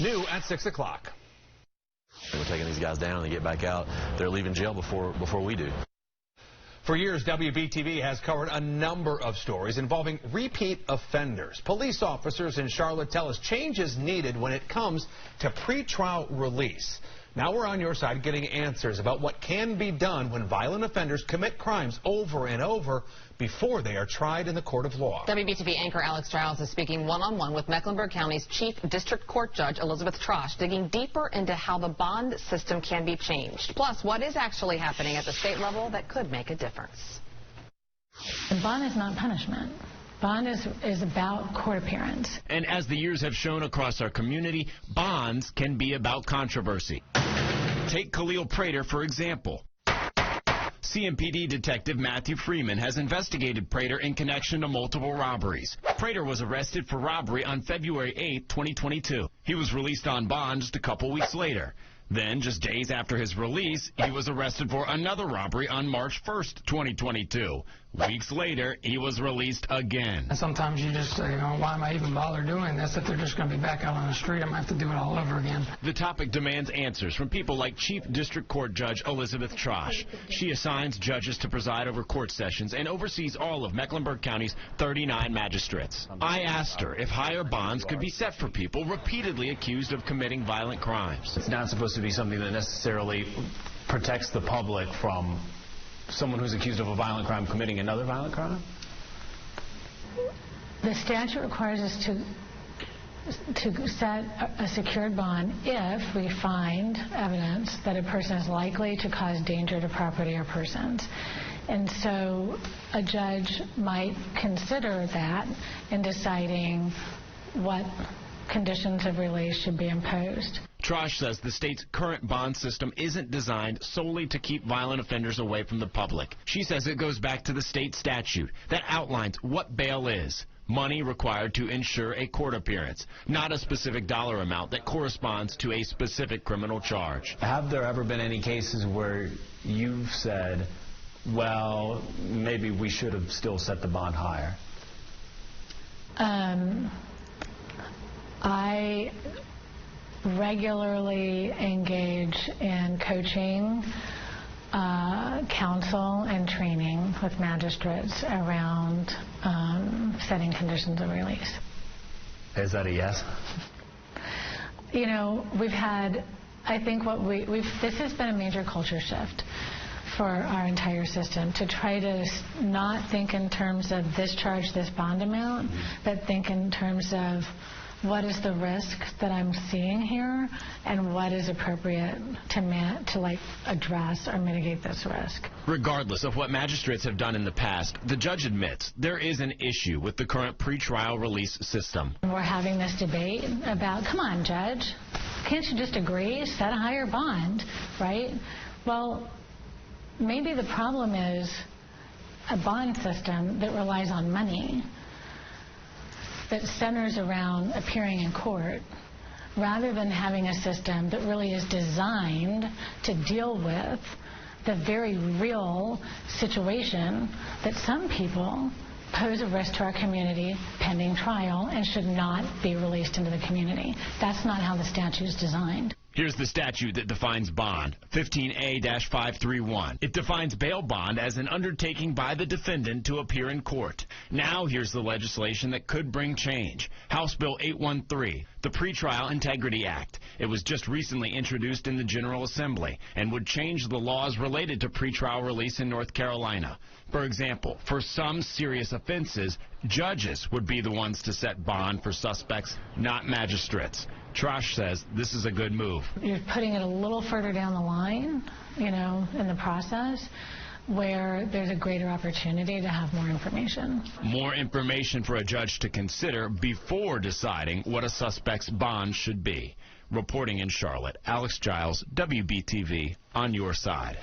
New at 6 o'clock. We're taking these guys down and they get back out. They're leaving jail before we do. For years, WBTV has covered a number of stories involving repeat offenders. Police officers in Charlotte tell us change is needed when it comes to pretrial release. Now we're on your side getting answers about what can be done when violent offenders commit crimes over and over before they are tried in the court of law. WBTV anchor Giles is speaking one-on-one with Mecklenburg County's Chief District Court Judge Elizabeth Trosch, digging deeper into how the bond system can be changed. Plus, what is actually happening at the state level that could make a difference. The bond is not punishment. Bond is about court appearance. And as the years have shown across our community, bonds can be about controversy. Take Khalil Prater, for example. CMPD Detective Matthew Freeman has investigated Prater in connection to multiple robberies. Prater was arrested for robbery on February 8, 2022. He was released on bond just a couple weeks later. Then, just days after his release, he was arrested for another robbery on March 1st, 2022. Weeks later, he was released again. And sometimes you just say, why am I even bother doing this? If they're just going to be back out on the street, I'm going to have to do it all over again. The topic demands answers from people like Chief District Court Judge Elizabeth Trosch. She assigns judges to preside over court sessions and oversees all of Mecklenburg County's 39 magistrates. I asked her if higher bonds could be set for people repeatedly accused of committing violent crimes. It's not supposed to be something that necessarily protects the public from someone who's accused of a violent crime committing another violent crime? The statute requires us to set a secured bond if we find evidence that a person is likely to cause danger to property or persons. And so a judge might consider that in deciding what conditions of release should be imposed. Trosch says the state's current bond system isn't designed solely to keep violent offenders away from the public. She says it goes back to the state statute that outlines what bail is. Money required to ensure a court appearance, not a specific dollar amount that corresponds to a specific criminal charge. Have there ever been any cases where you've said, well, maybe we should have still set the bond higher? I regularly engage in coaching, counsel, and training with magistrates around setting conditions of release. Is that a yes? You know, we've had, I think this has been a major culture shift for our entire system, to try to not think in terms of this charge, this bond amount, but think in terms of what is the risk that I'm seeing here and what is appropriate to address or mitigate this risk. Regardless of what magistrates have done in the past, the judge admits there is an issue with the current pretrial release system. We're having this debate about, come on, judge, can't you just agree, set a higher bond, right? Well, maybe the problem is a bond system that relies on money, that centers around appearing in court, rather than having a system that really is designed to deal with the very real situation that some people pose a risk to our community pending trial and should not be released into the community. That's not how the statute is designed. Here's the statute that defines bond, 15A-531. It defines bail bond as an undertaking by the defendant to appear in court. Now here's the legislation that could bring change. House Bill 813, the Pretrial Integrity Act. It was just recently introduced in the General Assembly and would change the laws related to pretrial release in North Carolina. For example, for some serious offenses, judges would be the ones to set bond for suspects, not magistrates. Trosch says this is a good move. You're putting it a little further down the line, you know, in the process, where there's a greater opportunity to have more information. More information for a judge to consider before deciding what a suspect's bond should be. Reporting in Charlotte, Giles, WBTV, on your side.